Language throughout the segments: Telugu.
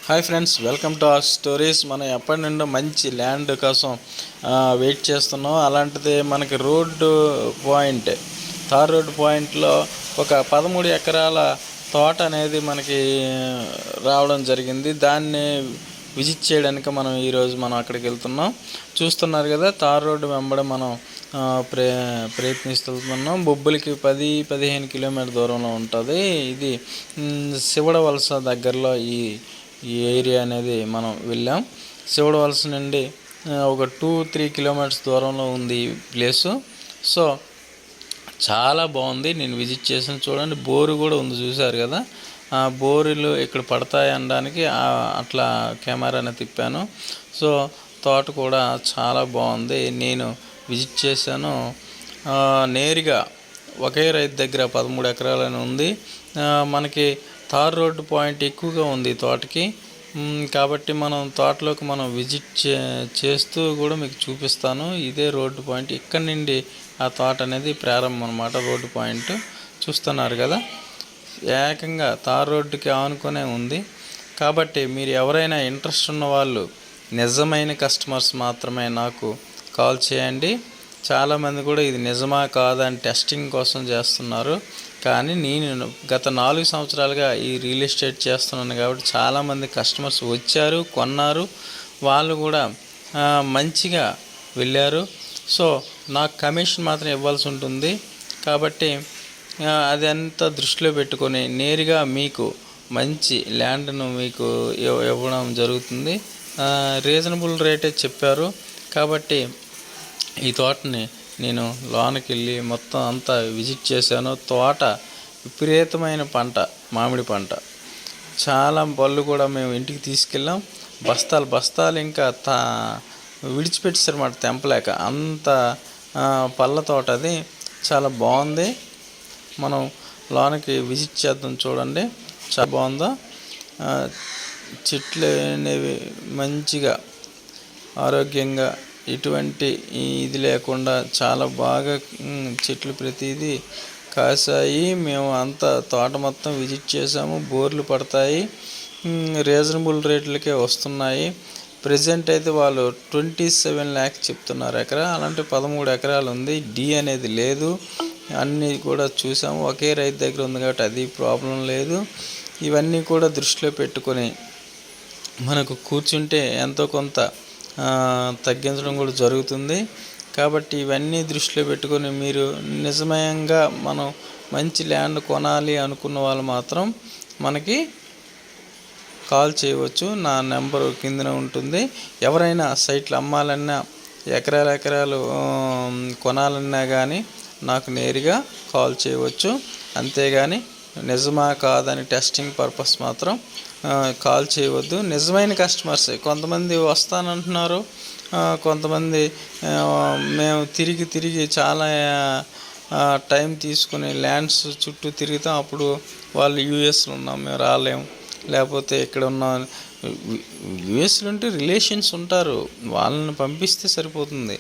Hi friends, welcome to our stories. మనం ఎప్పటి నుండో మంచి ల్యాండ్ కోసం వెయిట్ చేస్తున్నాం. అలాంటిది మనకి తార్ రోడ్ పాయింట్లో ఒక 13 ఎకరాల తోట అనేది మనకి రావడం జరిగింది. దాన్ని విజిట్ చేయడానికి ఈరోజు మనం అక్కడికి వెళ్తున్నాం. చూస్తున్నారు కదా, తార్ రోడ్డు వెంబడి మనం ప్రయత్నిస్తున్నాం. బొబ్బిలికి 10-15 కిలోమీటర్ దూరంలో ఉంటుంది. ఇది శివడవలస దగ్గరలో ఈ ఏరియా అనేది మనం వెళ్ళాం. శివడవలస నుండి ఒక 2-3 కిలోమీటర్స్ దూరంలో ఉంది ఈ ప్లేసు. సో చాలా బాగుంది. నేను విజిట్ చేసాను. చూడండి, బోరు కూడా ఉంది, చూశారు కదా. బోరులు ఇక్కడ పడతాయి అనడానికి అట్లా కెమెరాని తిప్పాను. సో తోట కూడా చాలా బాగుంది. నేను విజిట్ చేశాను. నేరుగా ఒకే రైతు దగ్గర 13 ఎకరాలని ఉంది. మనకి తార్ రోడ్డు పాయింట్ ఎక్కువగా ఉంది తోటకి. కాబట్టి మనం తోటలోకి విజిట్ చేస్తూ కూడా మీకు చూపిస్తాను. ఇదే రోడ్డు పాయింట్. ఇక్కడి నుండి ఆ తోట అనేది ప్రారంభం అన్నమాట. రోడ్డు పాయింట్ చూస్తున్నారు కదా, ఏకంగా తార్ రోడ్డుకి ఆనుకునే ఉంది. కాబట్టి మీరు ఎవరైనా ఇంట్రెస్ట్ ఉన్న వాళ్ళు, నిజమైన కస్టమర్స్ మాత్రమే నాకు కాల్ చేయండి. చాలామంది కూడా ఇది నిజమా కాదా అని టెస్టింగ్ కోసం చేస్తున్నారు. కానీ నేను గత 4 సంవత్సరాలుగా ఈ రియల్ ఎస్టేట్ చేస్తున్నాను కాబట్టి చాలామంది కస్టమర్స్ వచ్చారు, కొన్నారు. వాళ్ళు కూడా మంచిగా వెళ్ళారు. సో నాకు కమిషన్ మాత్రం ఇవ్వాల్సి ఉంటుంది. కాబట్టి అది అంతా దృష్టిలో పెట్టుకొని నేరుగా మీకు మంచి ల్యాండ్ను మీకు ఇవ్వడం జరుగుతుంది. రీజనబుల్ రేటే చెప్పారు. కాబట్టి ఈ తోటని నేను లోనికి వెళ్ళి మొత్తం అంతా విజిట్ చేశాను. తోట విపరీతమైన పంట, మామిడి పంట. చాలా పళ్ళు కూడా మేము ఇంటికి తీసుకెళ్ళాం. బస్తాలు ఇంకా విడిచిపెట్టేసారన్నమాట, తెంపలేక. అంత పళ్ళ తోట అది. చాలా బాగుంది. మనం లోనికి విజిట్ చేద్దాం. చూడండి, చాలా బాగుందో. చెట్లు అనేవి మంచిగా ఆరోగ్యంగా, ఎటువంటి ఇది లేకుండా చాలా బాగా చెట్లు ప్రతిదీ కాసాయి. మేము అంతా తోట మొత్తం విజిట్ చేసాము. బోర్లు పడతాయి, రీజనబుల్ రేట్లకే వస్తున్నాయి. ప్రజెంట్ అయితే వాళ్ళు 27 lakhs చెప్తున్నారు ఎకరా. అలాంటి 13 ఎకరాలు ఉంది. డి అనేది లేదు. అన్నీ కూడా చూసాము. ఒకే రైతు దగ్గర ఉంది కాబట్టి అది ప్రాబ్లం లేదు. ఇవన్నీ కూడా దృష్టిలో పెట్టుకొని మనకు కూర్చుంటే ఎంతో కొంత తగ్గించడం కూడా జరుగుతుంది. కాబట్టి ఇవన్నీ దృష్టిలో పెట్టుకొని మీరు నిజమయంగా మనం మంచి ల్యాండ్ కొనాలి అనుకున్న వాళ్ళు మాత్రం మనకి కాల్ చేయవచ్చు. నా నెంబరు కిందనే ఉంటుంది. ఎవరైనా సైట్లు అమ్మాలన్నా, ఎకరాలు కొనాలన్నా కానీ నాకు నేరుగా కాల్ చేయవచ్చు. అంతేగాని నిజమా కాదని టెస్టింగ్ పర్పస్ మాత్రం కాల్ చేయవద్దు. నిజమైన కస్టమర్స్ కొంతమంది వస్తానంటున్నారు. కొంతమంది మేము తిరిగి చాలా టైం తీసుకుని ల్యాండ్స్ చుట్టూ తిరుగుతాం. అప్పుడు వాళ్ళు యూఎస్లో ఉన్నాం, మేము రాలేము. లేకపోతే ఇక్కడ ఉన్న యూఎస్లో ఉంటే రిలేషన్స్ ఉంటారు, వాళ్ళని పంపిస్తే సరిపోతుంది.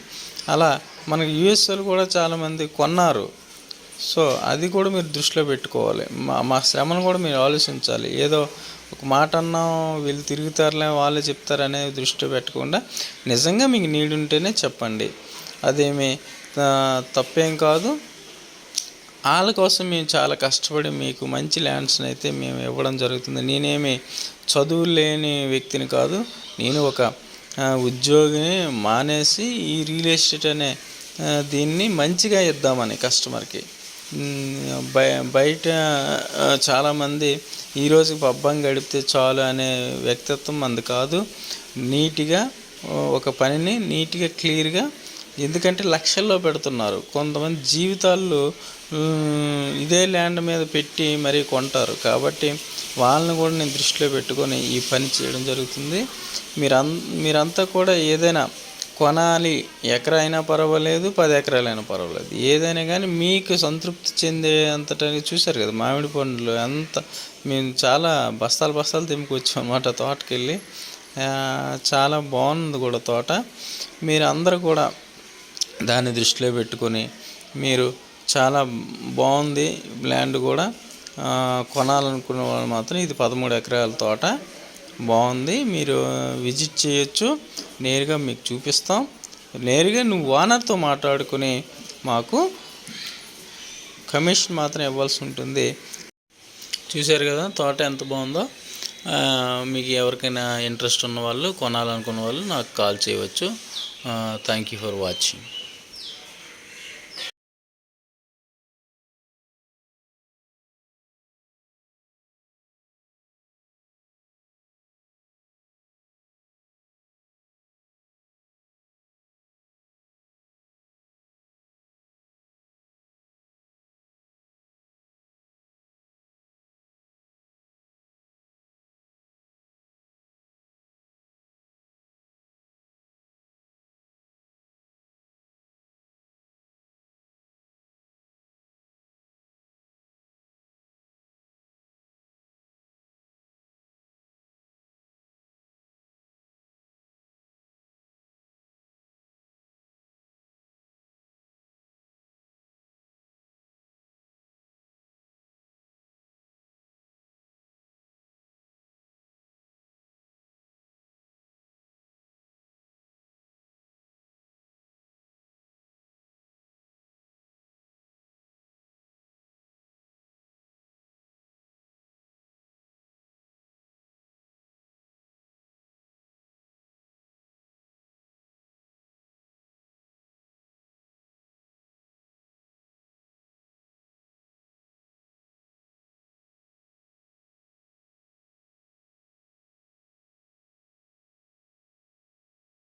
అలా మనకి యూఎస్లో కూడా చాలామంది కొన్నారు. సో అది కూడా మీరు దృష్టిలో పెట్టుకోవాలి. మా శ్రమను కూడా మీరు ఆలోచించాలి. ఏదో ఒక మాట అన్నాం, వీళ్ళు తిరుగుతారులే, వాళ్ళే చెప్తారనే దృష్టిలో పెట్టకుండా నిజంగా మీకు నీడ్ ఉంటేనే చెప్పండి. అదేమి తప్పేం కాదు. వాళ్ళ కోసం మేము చాలా కష్టపడి మీకు మంచి ల్యాండ్స్ని అయితే మేము ఇవ్వడం జరుగుతుంది. నేనేమి చదువు లేని వ్యక్తిని కాదు. నేను ఒక ఉద్యోగిని మానేసి ఈ రియల్ ఎస్టేట్ అనే దీన్ని మంచిగా ఇద్దామని కస్టమర్కి. బయట చాలామంది ఈరోజు పబ్బం గడిపితే చాలు అనే వ్యక్తిత్వం మంది కాదు. నీట్గా ఒక పనిని నీట్గా క్లియర్గా, ఎందుకంటే లక్షల్లో పెడుతున్నారు. కొంతమంది జీవితాల్లో ఇదే ల్యాండ్ మీద పెట్టి మరీ కొంటారు. కాబట్టి వాళ్ళని కూడా నేను దృష్టిలో పెట్టుకొని ఈ పని చేయడం జరుగుతుంది. మీరంతా కూడా ఏదైనా కొనాలి, ఎకరా అయినా పర్వాలేదు, 10 ఎకరాలైనా పర్వాలేదు, ఏదైనా కానీ మీకు సంతృప్తి చెందే అంతటా. చూశారు కదా మామిడి పండ్లు అంత. మేము చాలా బస్తాలు తెంపుకొచ్చాం అన్నమాట తోటకి వెళ్ళి. చాలా బాగుంది కూడా తోట. మీరు అందరూ కూడా దాన్ని దృష్టిలో పెట్టుకొని మీరు చాలా బాగుంది ల్యాండ్ కూడా కొనాలనుకునే వాళ్ళు మాత్రం ఇది 13 ఎకరాల తోట. బాగుంది. మీరు విజిట్ చేయొచ్చు. నేరుగా మీకు చూపిస్తాం. నేరుగా నువ్వు ఓనర్తో మాట్లాడుకుని మాకు కమిషన్ మాత్రం ఇవ్వాల్సి ఉంటుంది. చూశారు కదా తోట ఎంత బాగుందో. మీకు ఎవరికైనా ఇంట్రెస్ట్ ఉన్న వాళ్ళు, కొనాలనుకున్న వాళ్ళు నాకు కాల్ చేయవచ్చు. Thank you for watching.